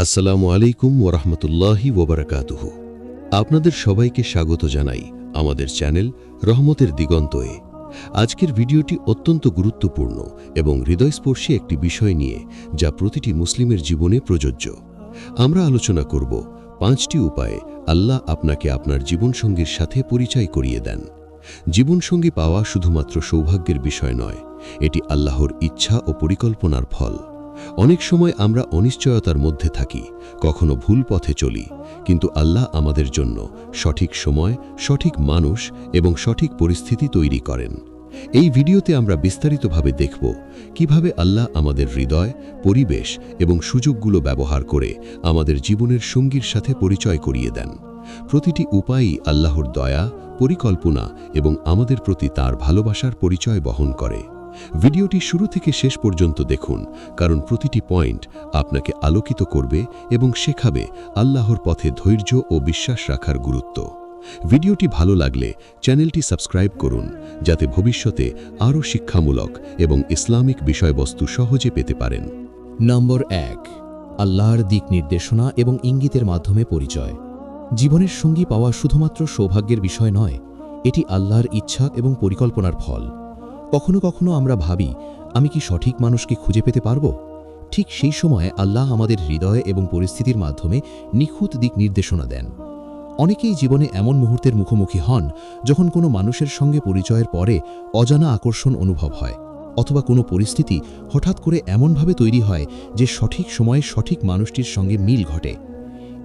আসসালামু আলাইকুম ওরহমতুল্লাহি ওবরাকাতুহু। আপনাদের সবাইকে স্বাগত জানাই আমাদের চ্যানেল রহমতের দিগন্তয়ে। আজকের ভিডিওটি অত্যন্ত গুরুত্বপূর্ণ এবং হৃদয়স্পর্শী একটি বিষয় নিয়ে, যা প্রতিটি মুসলিমের জীবনে প্রযোজ্য। আমরা আলোচনা করব 5টি উপায়ে আল্লাহ আপনাকে আপনার জীবনসঙ্গীর সাথে পরিচয় করিয়ে দেন। জীবনসঙ্গী পাওয়া শুধুমাত্র সৌভাগ্যের বিষয় নয়, এটি আল্লাহর ইচ্ছা ও পরিকল্পনার ফল। অনেক সময় আমরা অনিশ্চয়তার মধ্যে থাকি, কখনো ভুল পথে চলি, কিন্তু আল্লাহ আমাদের জন্য সঠিক সময়, সঠিক মানুষ এবং সঠিক পরিস্থিতি তৈরি করেন। এই ভিডিওতে আমরা বিস্তারিতভাবে দেখব কিভাবে আল্লাহ আমাদের হৃদয়, পরিবেশ এবং সুযোগগুলো ব্যবহার করে আমাদের জীবনের সঙ্গীর সাথে পরিচয় করিয়ে দেন। প্রতিটি উপায়ই আল্লাহর দয়া, পরিকল্পনা এবং আমাদের প্রতি তার ভালোবাসার পরিচয় বহন করে। ভিডিওটি শুরু থেকে শেষ পর্যন্ত দেখুন, কারণ প্রতিটি পয়েন্ট আপনাকে আলোকিত করবে এবং শেখাবে আল্লাহর পথে ধৈর্য ও বিশ্বাস রাখার গুরুত্ব। ভিডিওটি ভালো লাগলে চ্যানেলটি সাবস্ক্রাইব করুন, যাতে ভবিষ্যতে আরও শিক্ষামূলক এবং ইসলামিক বিষয়বস্তু সহজে পেতে পারেন। নম্বর 1, আল্লাহর দিক নির্দেশনা এবং ইঙ্গিতের মাধ্যমে পরিচয়। জীবনের সঙ্গী পাওয়া শুধুমাত্র সৌভাগ্যের বিষয় নয়, এটি আল্লাহর ইচ্ছা এবং পরিকল্পনার ফল। কখনো কখনো আমরা ভাবি, আমি কি সঠিক মানুষকে খুঁজে পেতে পারব? ঠিক সেই সময় আল্লাহ আমাদের হৃদয় এবং পরিস্থিতির মাধ্যমে নিখুঁত দিক নির্দেশনা দেন। অনেকেই জীবনে এমন মুহূর্তের মুখোমুখি হন যখন কোনো মানুষের সঙ্গে পরিচয়ের পরে অজানা আকর্ষণ অনুভব হয়, অথবা কোনো পরিস্থিতি হঠাৎ করে এমনভাবে তৈরি হয় যে সঠিক সময়ে সঠিক মানুষটির সঙ্গে মিল ঘটে।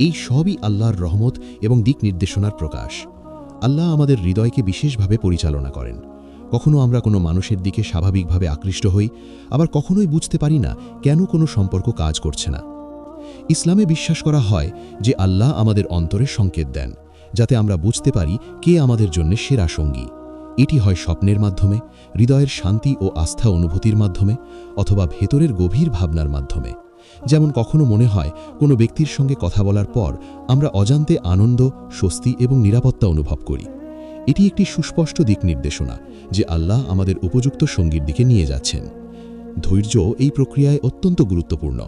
এই সবই আল্লাহর রহমত এবং দিক নির্দেশনার প্রকাশ। আল্লাহ আমাদের হৃদয়কে বিশেষভাবে পরিচালনা করেন। কখনো আমরা কোনো মানুষের দিকে স্বাভাবিকভাবে আকৃষ্ট হই, আবার কখনোই বুঝতে পারি না কেন কোনো সম্পর্ক কাজ করছে না। ইসলামে বিশ্বাস করা হয় যে আল্লাহ আমাদের অন্তরে সংকেত দেন, যাতে আমরা বুঝতে পারি কে আমাদের জন্য সেরা সঙ্গী। এটি হয় স্বপ্নের মাধ্যমে, হৃদয়ের শান্তি ও আস্থা অনুভূতির মাধ্যমে, অথবা ভেতরের গভীর ভাবনার মাধ্যমে। যেমন কখনো মনে হয় কোনো ব্যক্তির সঙ্গে কথা বলার পর আমরা অজান্তে আনন্দ, স্বস্তি এবং নিরাপত্তা অনুভব করি। এটি একটি সুস্পষ্ট দিক নির্দেশনা যে আল্লাহ আমাদের উপযুক্ত সঙ্গীর দিকে নিয়ে যাচ্ছেন। ধৈর্য এই প্রক্রিয়ায় অত্যন্ত গুরুত্বপূর্ণ।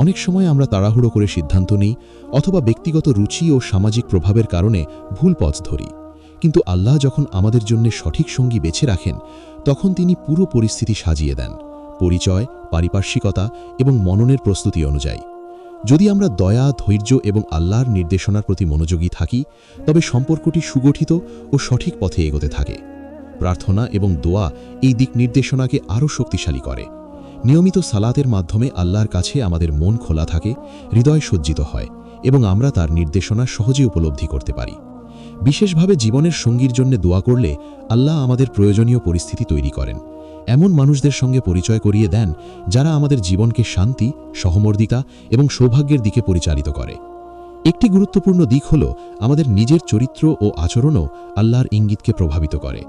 অনেক সময় আমরা তাড়াহুড়ো করে সিদ্ধান্ত নিই, অথবা ব্যক্তিগত রুচি ও সামাজিক প্রভাবের কারণে ভুল পথ ধরি। কিন্তু আল্লাহ যখন আমাদের জন্য সঠিক সঙ্গী বেছে রাখেন, তখন তিনি পুরো পরিস্থিতি সাজিয়ে দেন, পরিচয়, পারিপার্শ্বিকতা এবং মননের প্রস্তুতি অনুযায়ী। যদি আমরা দয়া, ধৈর্য এবং আল্লাহর নির্দেশনার প্রতি মনোযোগী থাকি, তবে সম্পর্কটি সুগঠিত ও সঠিক পথে এগোতে থাকে। প্রার্থনা এবং দোয়া এই দিক নির্দেশনাকে আরও শক্তিশালী করে। নিয়মিত সালাতের মাধ্যমে আল্লাহর কাছে আমাদের মন খোলা থাকে, হৃদয় সজ্জিত হয় এবং আমরা তার নির্দেশনা সহজে উপলব্ধি করতে পারি। বিশেষভাবে জীবনের সঙ্গীর জন্য দোয়া করলে আল্লাহ আমাদের প্রয়োজনীয় পরিস্থিতি তৈরি করেন। এমন মানুষদের সঙ্গে পরিচয় করিয়ে দেন যারা আমাদের জীবনকে শান্তি, সহমর্দিতা এবং সৌভাগ্যের দিকে পরিচালিত করে। একটি গুরুত্বপূর্ণ দিক হল আমাদের নিজের চরিত্র ও আচরণও আল্লাহর ইঙ্গিতকে প্রভাবিত করে।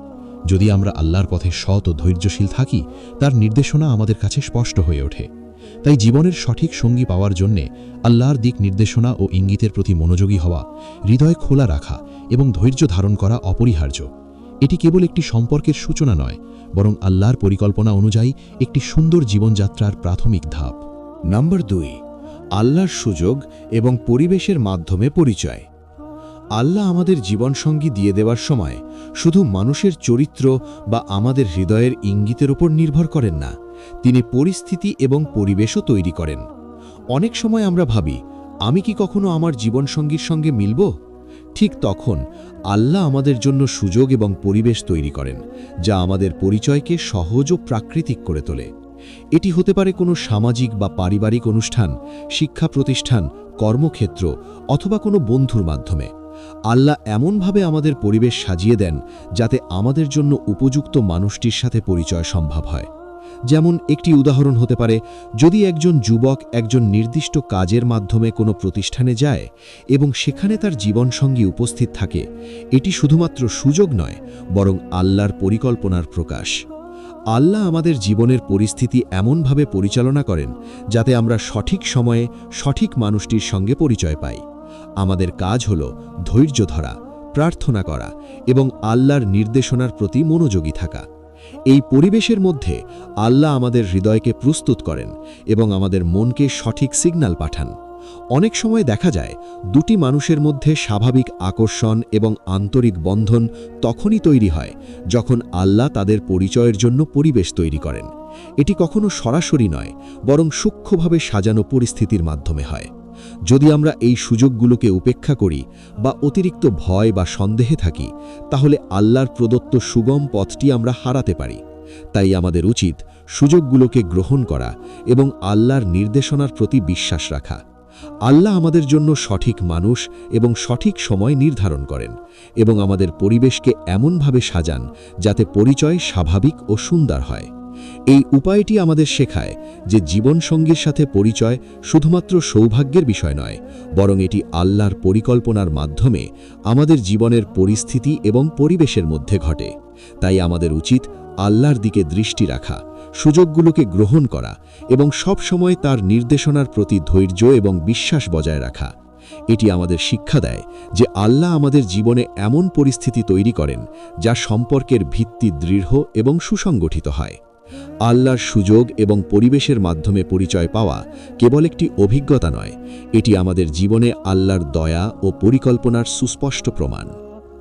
যদি আমরা আল্লাহর পথে সৎ ও ধৈর্যশীল থাকি, তার নির্দেশনা আমাদের কাছে স্পষ্ট হয়ে ওঠে। তাই জীবনের সঠিক সঙ্গী পাওয়ার জন্যে আল্লাহর দিক নির্দেশনা ও ইঙ্গিতের প্রতি মনোযোগী হওয়া, হৃদয় খোলা রাখা এবং ধৈর্য ধারণ করা অপরিহার্য। এটি কেবল একটি সম্পর্কের সূচনা নয়, বরং আল্লাহর পরিকল্পনা অনুযায়ী একটি সুন্দর জীবনযাত্রার প্রাথমিক ধাপ। নম্বর 2, আল্লাহর সুযোগ এবং পরিবেশের মাধ্যমে পরিচয়। আল্লাহ আমাদের জীবনসঙ্গী দিয়ে দেওয়ার সময় শুধু মানুষের চরিত্র বা আমাদের হৃদয়ের ইঙ্গিতের উপর নির্ভর করেন না, তিনি পরিস্থিতি এবং পরিবেশও তৈরি করেন। অনেক সময় আমরা ভাবি, আমি কি কখনো আমার জীবনসঙ্গীর সঙ্গে মিলব? ঠিক তখন আল্লাহ আমাদের জন্য সুযোগ এবং পরিবেশ তৈরি করেন, যা আমাদের পরিচয়কে সহজ ও প্রাকৃতিক করে তোলে। এটি হতে পারে কোনো সামাজিক বা পারিবারিক অনুষ্ঠান, শিক্ষা প্রতিষ্ঠান, কর্মক্ষেত্র অথবা কোনো বন্ধুর মাধ্যমে। আল্লাহ এমনভাবে আমাদের পরিবেশ সাজিয়ে দেন যাতে আমাদের জন্য উপযুক্ত মানুষটির সাথে পরিচয় সম্ভব হয়। যেমন একটি উদাহরণ হতে পারে, যদি একজন যুবক একজন নির্দিষ্ট কাজের মাধ্যমে কোনো প্রতিষ্ঠানে যায় এবং সেখানে তার জীবনসঙ্গী উপস্থিত থাকে, এটি শুধুমাত্র সুযোগ নয়, বরং আল্লাহর পরিকল্পনার প্রকাশ। আল্লাহ আমাদের জীবনের পরিস্থিতি এমনভাবে পরিচালনা করেন যাতে আমরা সঠিক সময়ে সঠিক মানুষটির সঙ্গে পরিচয় পাই। আমাদের কাজ হল ধৈর্য ধরা, প্রার্থনা করা এবং আল্লাহর নির্দেশনার প্রতি মনোযোগী থাকা। এই পরিবেশের মধ্যে আল্লাহ আমাদের হৃদয়কে প্রস্তুত করেন এবং আমাদের মনকে সঠিক সিগন্যাল পাঠান। অনেক সময় দেখা যায় দুটি মানুষের মধ্যে স্বাভাবিক আকর্ষণ এবং আন্তরিক বন্ধন তখনই তৈরি হয় যখন আল্লাহ তাদের পরিচয়ের জন্য পরিবেশ তৈরি করেন। এটি কখনো সরাসরি নয়, বরং সূক্ষ্মভাবে সাজানো পরিস্থিতির মাধ্যমে হয়। যদি আমরা এই সুযোগগুলোকে উপেক্ষা করি বা অতিরিক্ত ভয় বা সন্দেহে থাকি, তাহলে আল্লাহর প্রদত্ত সুগম পথটি আমরা হারাতে পারি। তাই আমাদের উচিত সুযোগগুলোকে গ্রহণ করা এবং আল্লাহর নির্দেশনার প্রতি বিশ্বাস রাখা। আল্লাহ আমাদের জন্য সঠিক মানুষ এবং সঠিক সময় নির্ধারণ করেন এবং আমাদের পরিবেশকে এমনভাবে সাজান যাতে পরিচয় স্বাভাবিক ও সুন্দর হয়। এই উপায়টি আমাদের শেখায় যে জীবনসঙ্গীর সাথে পরিচয় শুধুমাত্র সৌভাগ্যের বিষয় নয়, বরং এটি আল্লাহর পরিকল্পনার মাধ্যমে আমাদের জীবনের পরিস্থিতি এবং পরিবেশের মধ্যে ঘটে। তাই আমাদের উচিত আল্লাহর দিকে দৃষ্টি রাখা, সুযোগগুলোকে গ্রহণ করা এবং সব সময় তার নির্দেশনার প্রতি ধৈর্য এবং বিশ্বাস বজায় রাখা। এটি আমাদের শিক্ষা দেয় যে আল্লাহ আমাদের জীবনে এমন পরিস্থিতি তৈরি করেন যা সম্পর্কের ভিত্তি দৃঢ় এবং সুসংগঠিত হয়। আল্লাহর সুযোগ এবং পরিবেশের মাধ্যমে পরিচয় পাওয়া কেবল একটি অভিজ্ঞতা নয়, এটি আমাদের জীবনে আল্লাহর দয়া ও পরিকল্পনার সুস্পষ্ট প্রমাণ।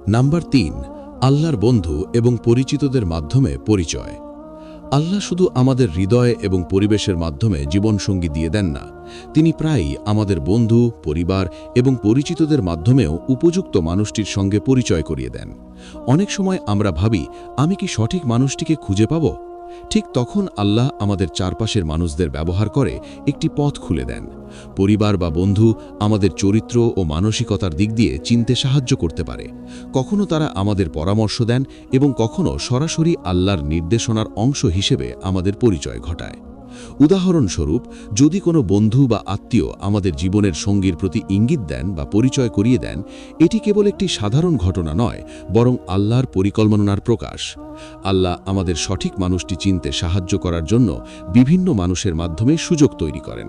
নাম্বার 3, আল্লাহর বন্ধু এবং পরিচিতদের মাধ্যমে পরিচয়। আল্লাহ শুধু আমাদের হৃদয় এবং পরিবেশের মাধ্যমে জীবনসঙ্গী দিয়ে দেন না, তিনি প্রায়ই আমাদের বন্ধু, পরিবার এবং পরিচিতদের মাধ্যমেও উপযুক্ত মানুষটির সঙ্গে পরিচয় করিয়ে দেন। অনেক সময় আমরা ভাবি, আমি কি সঠিক মানুষটিকে খুঁজে পাব? ঠিক তখন আল্লাহ আমাদের চারপাশের মানুষদের ব্যবহার করে একটি পথ খুলে দেন। পরিবার বা বন্ধু আমাদের চরিত্র ও মানসিকতার দিক দিয়ে চিনতে সাহায্য করতে পারে। কখনো তারা আমাদের পরামর্শ দেন এবং কখনো সরাসরি আল্লাহর নির্দেশনার অংশ হিসেবে আমাদের পরিচয় ঘটায়। উদাহরণস্বরূপ, যদি কোনো বন্ধু বা আত্মীয় আমাদের জীবনের সঙ্গীর প্রতি ইঙ্গিত দেন বা পরিচয় করিয়ে দেন, এটি কেবল একটি সাধারণ ঘটনা নয়, বরং আল্লাহর পরিকল্পনার প্রকাশ। আল্লাহ আমাদের সঠিক মানুষটি চিনতে সাহায্য করার জন্য বিভিন্ন মানুষের মাধ্যমে সুযোগ তৈরি করেন।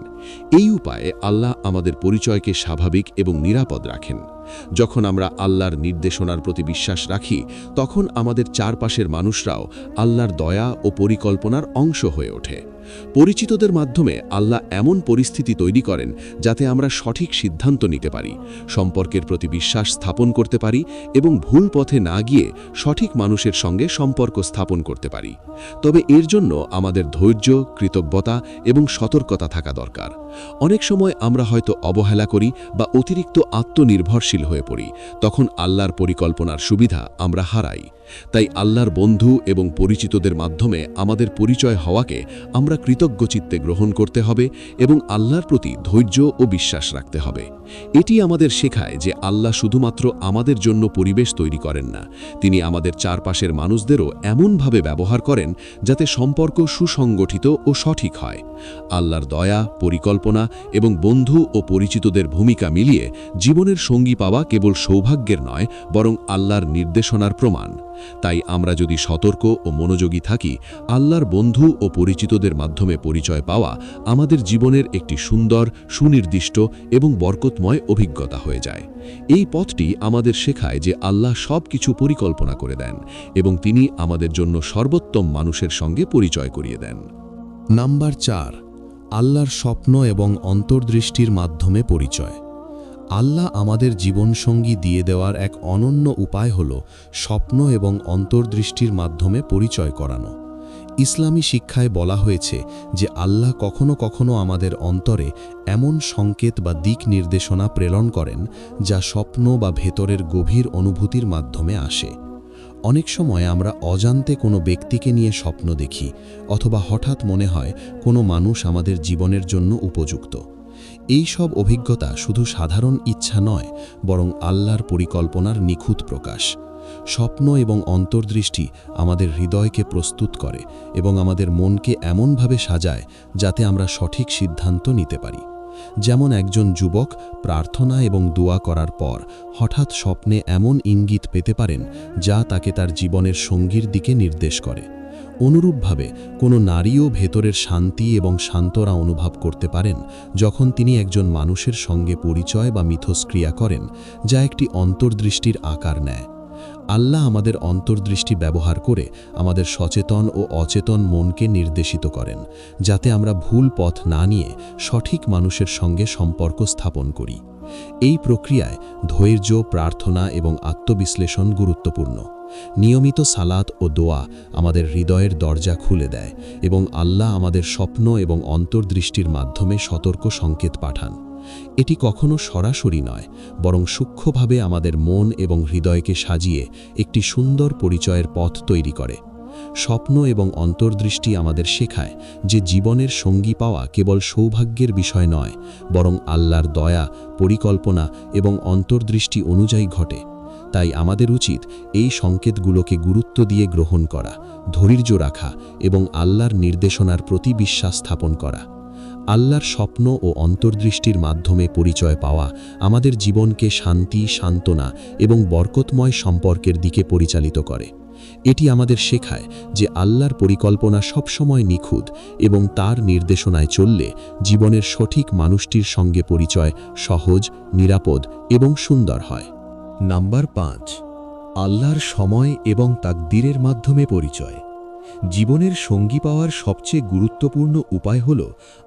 এই উপায়ে আল্লাহ আমাদের পরিচয়কে স্বাভাবিক এবং নিরাপদ রাখেন। যখন আমরা আল্লাহর নির্দেশনার প্রতি বিশ্বাস রাখি, তখন আমাদের চারপাশের মানুষরাও আল্লাহর দয়া ও পরিকল্পনার অংশ হয়ে ওঠে। পরিচিতদের মাধ্যমে আল্লাহ এমন পরিস্থিতি তৈরি করেন যাতে আমরা সঠিক সিদ্ধান্ত নিতে পারি, সম্পর্কের প্রতি বিশ্বাস স্থাপন করতে পারি এবং ভুল পথে না গিয়ে সঠিক মানুষের সঙ্গে সম্পর্ক স্থাপন করতে পারি। তবে এর জন্য আমাদের ধৈর্য, কৃতজ্ঞতা এবং সতর্কতা থাকা দরকার। অনেক সময় আমরা হয়তো অবহেলা করি বা অতিরিক্ত আত্মনির্ভরশীল হয়ে পড়ি, তখন আল্লাহর পরিকল্পনার সুবিধা আমরা হারাই। তাই আল্লাহর বন্ধু এবং পরিচিতদের মাধ্যমে আমাদের পরিচয় হওয়াকে আমরা কৃতজ্ঞ চিত্তে গ্রহণ করতে হবে এবং আল্লাহর প্রতি ধৈর্য ও বিশ্বাস রাখতে হবে। এটি আমাদের শেখায় যে আল্লাহ শুধুমাত্র আমাদের জন্য পরিবেশ তৈরি করেন না, তিনি আমাদের চারপাশের মানুষদেরও এমনভাবে ব্যবহার করেন যাতে সম্পর্ক সুসংগঠিত ও সঠিক হয়। আল্লাহর দয়া, পরিকল্পনা এবং বন্ধু ও পরিচিতদের ভূমিকা মিলিয়ে জীবনের সঙ্গী পাওয়া কেবল সৌভাগ্যের নয়, বরং আল্লাহর নির্দেশনার প্রমাণ। তাই আমরা যদি সতর্ক ও মনোযোগী থাকি, আল্লাহর বন্ধু ও পরিচিতদের মাধ্যমে পরিচয় পাওয়া আমাদের জীবনের একটি সুন্দর, সুনির্দিষ্ট এবং বরকতময় অভিজ্ঞতা হয়ে যায়। এই পথটি আমাদের শেখায় যে আল্লাহ সব কিছু পরিকল্পনা করে দেন এবং তিনি আমাদের জন্য সর্বোত্তম মানুষের সঙ্গে পরিচয় করিয়ে দেন। নাম্বার 4, আল্লাহর স্বপ্ন এবং অন্তর্দৃষ্টির মাধ্যমে পরিচয়। আল্লাহ আমাদের জীবনসঙ্গী দিয়ে দেওয়ার এক অনন্য উপায় হল স্বপ্ন এবং অন্তর্দৃষ্টির মাধ্যমে পরিচয় করানো। ইসলামী শিক্ষায় বলা হয়েছে যে আল্লাহ কখনো কখনো আমাদের অন্তরে এমন সংকেত বা দিক নির্দেশনা প্রেরণ করেন যা স্বপ্ন বা ভেতরের গভীর অনুভূতির মাধ্যমে আসে। অনেক সময় আমরা অজান্তে কোনো ব্যক্তিকে নিয়ে স্বপ্ন দেখি, অথবা হঠাৎ মনে হয় কোনো মানুষ আমাদের জীবনের জন্য উপযুক্ত। এই সব অভিজ্ঞতা শুধু সাধারণ ইচ্ছা নয়, বরং আল্লাহর পরিকল্পনার নিখুঁত প্রকাশ। স্বপ্ন এবং অন্তর্দৃষ্টি আমাদের হৃদয়কে প্রস্তুত করে এবং আমাদের মনকে এমনভাবে সাজায় যাতে আমরা সঠিক সিদ্ধান্ত নিতে পারি। যেমন একজন যুবক প্রার্থনা এবং দোয়া করার পর হঠাৎ স্বপ্নে এমন ইঙ্গিত পেতে পারেন যা তাকে তার জীবনের সঙ্গীর দিকে নির্দেশ করে। অনুরূপভাবে কোনো নারীও ভেতরের শান্তি এবং শান্তরা অনুভব করতে পারেন যখন তিনি একজন মানুষের সঙ্গে পরিচয় বা মিথস্ক্রিয়া করেন, যা একটি অন্তর্দৃষ্টির আকার নেয়। আল্লাহ আমাদের অন্তর্দৃষ্টি ব্যবহার করে আমাদের সচেতন ও অচেতন মনকে নির্দেশিত করেন, যাতে আমরা ভুল পথ না নিয়ে সঠিক মানুষের সঙ্গে সম্পর্ক স্থাপন করি। এই প্রক্রিয়ায় ধৈর্য, প্রার্থনা এবং আত্মবিশ্লেষণ গুরুত্বপূর্ণ। নিয়মিত সালাত ও দোয়া আমাদের হৃদয়ের দরজা খুলে দেয় এবং আল্লাহ আমাদের স্বপ্ন এবং অন্তর্দৃষ্টির মাধ্যমে সতর্ক সংকেত পাঠান। এটি কখনো সরাসরি নয়, বরং সূক্ষ্মভাবে আমাদের মন এবং হৃদয়কে সাজিয়ে একটি সুন্দর পরিচয়ের পথ তৈরি করে। স্বপ্ন এবং অন্তর্দৃষ্টি আমাদের শেখায় যে জীবনের সঙ্গী পাওয়া কেবল সৌভাগ্যের বিষয় নয়, বরং আল্লাহর দয়া, পরিকল্পনা এবং অন্তর্দৃষ্টি অনুযায়ী ঘটে। তাই আমাদের উচিত এই সংকেতগুলোকে গুরুত্ব দিয়ে গ্রহণ করা, ধৈর্য রাখা এবং আল্লাহর নির্দেশনার প্রতি বিশ্বাস স্থাপন করা। আল্লাহর স্বপ্ন ও অন্তর্দৃষ্টির মাধ্যমে পরিচয় পাওয়া আমাদের জীবনকে শান্তি, সান্ত্বনা এবং বরকতময় সম্পর্কের দিকে পরিচালিত করে। এটি আমাদের শেখায় যে আল্লাহর পরিকল্পনা সবসময় নিখুঁত এবং তার নির্দেশনায় চললে জীবনের সঠিক মানুষটির সঙ্গে পরিচয় সহজ, নিরাপদ এবং সুন্দর হয়। নাম্বার 5, আল্লাহর সময় এবং তাকদীরের মাধ্যমে পরিচয়। জীবনের সঙ্গী পাওয়ার সবচেয়ে গুরুত্বপূর্ণ উপায় হল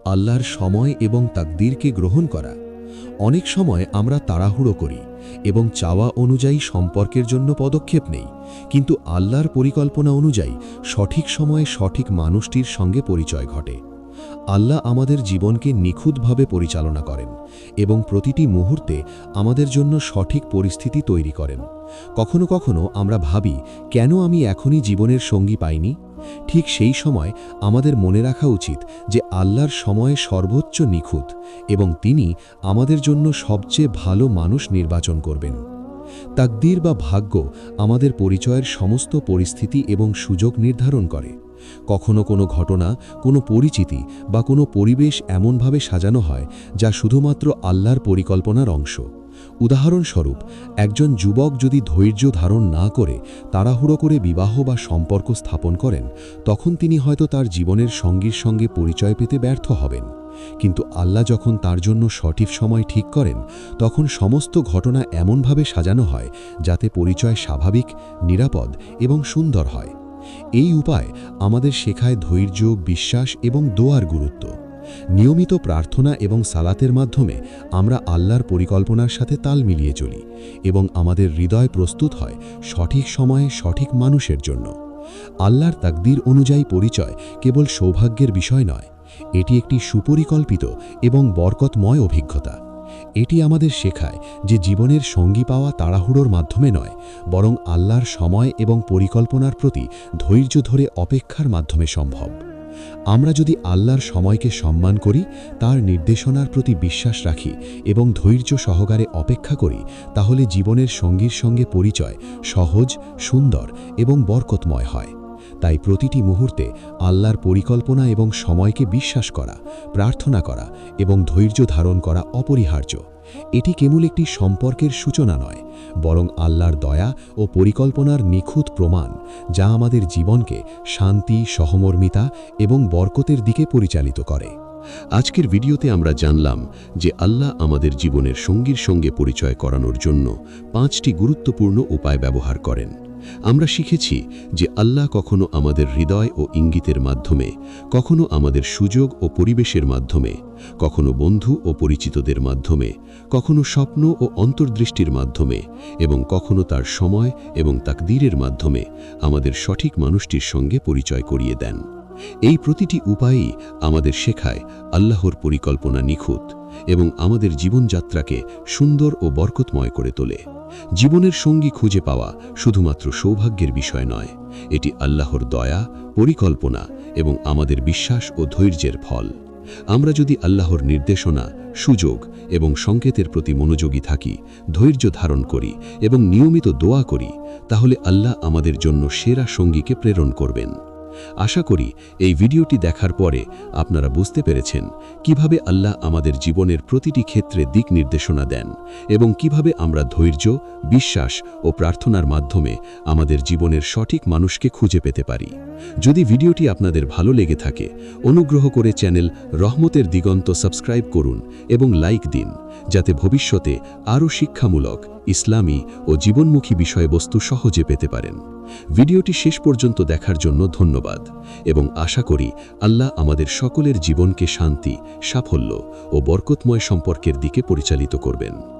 আল্লাহর সময় এবং তাকদীরকে গ্রহণ করা। অনেক সময় আমরা তাড়াহুড়ো করি এবং চাওয়া অনুযায়ী সম্পর্কের জন্য পদক্ষেপ নেই, কিন্তু আল্লাহর পরিকল্পনা অনুযায়ী সঠিক সময়ে সঠিক মানুষটির সঙ্গে পরিচয় ঘটে। আল্লাহ আমাদের জীবনকে নিখুঁতভাবে পরিচালনা করেন এবং প্রতিটি মুহূর্তে আমাদের জন্য সঠিক পরিস্থিতি তৈরি করেন। কখনো কখনো আমরা ভাবি, কেন আমি এখনই জীবনের সঙ্গী পাইনি? ঠিক সেই সময় আমাদের মনে রাখা উচিত যে আল্লাহর সময় সর্বোচ্চ নিখুঁত এবং তিনি আমাদের জন্য সবচেয়ে ভালো মানুষ নির্বাচন করবেন। তাকদীর বা ভাগ্য আমাদের পরিচয়ের সমস্ত পরিস্থিতি এবং সুযোগ নির্ধারণ করে। কখনো কোনো ঘটনা, কোনো পরিচিতি বা কোনো পরিবেশ এমনভাবে সাজানো হয় যা শুধুমাত্র আল্লাহর পরিকল্পনার অংশ। উদাহরণস্বরূপ, একজন যুবক যদি ধৈর্য ধারণ না করে তাড়াহুড়ো করে বিবাহ বা সম্পর্ক স্থাপন করেন, তখন তিনি হয়তো তার জীবনের সঙ্গীর সঙ্গে পরিচয় পেতে ব্যর্থ হবেন। কিন্তু আল্লাহ যখন তার জন্য সঠিক সময় ঠিক করেন, তখন সমস্ত ঘটনা এমনভাবে সাজানো হয় যাতে পরিচয় স্বাভাবিক, নিরাপদ এবং সুন্দর হয়। এই উপায় আমাদের শেখায় ধৈর্য, বিশ্বাস এবং দোয়ার গুরুত্ব। নিয়মিত প্রার্থনা এবং সালাতের মাধ্যমে আমরা আল্লাহর পরিকল্পনার সাথে তাল মিলিয়ে চলি এবং আমাদের হৃদয় প্রস্তুত হয় সঠিক সময়ে সঠিক মানুষের জন্য। আল্লাহর তাকদীর অনুযায়ী পরিচয় কেবল সৌভাগ্যের বিষয় নয়, এটি একটি সুপরিকল্পিত এবং বরকতময় অভিজ্ঞতা। এটি আমাদের শেখায় যে জীবনের সঙ্গী পাওয়া তাড়াহুড়োর মাধ্যমে নয়, বরং আল্লাহর সময় এবং পরিকল্পনার প্রতি ধৈর্য ধরে অপেক্ষার মাধ্যমে সম্ভব। আমরা যদি আল্লাহর সময়কে সম্মান করি, তার নির্দেশনার প্রতি বিশ্বাস রাখি এবং ধৈর্য সহকারে অপেক্ষা করি, তাহলে জীবনের সঙ্গীর সঙ্গে পরিচয় সহজ, সুন্দর এবং বরকতময় হয়। তাই প্রতিটি মুহূর্তে আল্লাহর পরিকল্পনা এবং সময়কে বিশ্বাস করা, প্রার্থনা করা এবং ধৈর্য ধারণ করা অপরিহার্য। এটি কেবল একটি সম্পর্কের সূচনা নয়, বরং আল্লাহর দয়া ও পরিকল্পনার নিখুঁত প্রমাণ, যা আমাদের জীবনকে শান্তি, সহমর্মিতা এবং বরকতের দিকে পরিচালিত করে। আজকের ভিডিওতে আমরা জানলাম যে আল্লাহ আমাদের জীবনের সঙ্গীর সঙ্গে পরিচয় করানোর জন্য 5টি গুরুত্বপূর্ণ উপায় ব্যবহার করেন। আমরা শিখেছি যে আল্লাহ কখনো আমাদের হৃদয় ও ইঙ্গিতের মাধ্যমে, কখনো আমাদের সুযোগ ও পরিবেশের মাধ্যমে, কখনো বন্ধু ও পরিচিতদের মাধ্যমে, কখনো স্বপ্ন ও অন্তর্দৃষ্টির মাধ্যমে এবং কখনো তার সময় এবং তাকদীরের মাধ্যমে আমাদের সঠিক মানুষটির সঙ্গে পরিচয় করিয়ে দেন। এই প্রতিটি উপায়ই আমাদের শেখায় আল্লাহর পরিকল্পনা নিখুঁত এবং আমাদের জীবনযাত্রাকে সুন্দর ও বরকতময় করে তোলে। জীবনের সঙ্গী খুঁজে পাওয়া শুধুমাত্র সৌভাগ্যের বিষয় নয়, এটি আল্লাহর দয়া, পরিকল্পনা এবং আমাদের বিশ্বাস ও ধৈর্যের ফল। আমরা যদি আল্লাহর নির্দেশনা, সুযোগ এবং সংকেতের প্রতি মনোযোগী থাকি, ধৈর্য ধারণ করি এবং নিয়মিত দোয়া করি, তাহলে আল্লাহ আমাদের জন্য সেরা সঙ্গীকে প্রেরণ করবেন। আশা করি এই ভিডিওটি দেখার পরে আপনারা বুঝতে পেরেছেন কিভাবে আল্লাহ আমাদের জীবনের প্রতিটি ক্ষেত্রে দিক নির্দেশনা দেন এবং কিভাবে আমরা ধৈর্য, বিশ্বাস ও প্রার্থনার মাধ্যমে আমাদের জীবনের সঠিক মানুষকে খুঁজে পেতে পারি। যদি ভিডিওটি আপনাদের ভালো লেগে থাকে, অনুগ্রহ করে চ্যানেল রহমতের দিগন্ত সাবস্ক্রাইব করুন এবং লাইক দিন যাতে ভবিষ্যতে আরও শিক্ষামূলক, ইসলামী ও জীবনমুখী বিষয়বস্তু সহজে পেতে পারেন। ভিডিওটি শেষ পর্যন্ত দেখার জন্য ধন্যবাদ এবং আশা করি আল্লাহ আমাদের সকলের জীবনকে শান্তি, সাফল্য ও বরকতময় সম্পর্কের দিকে পরিচালিত করবেন।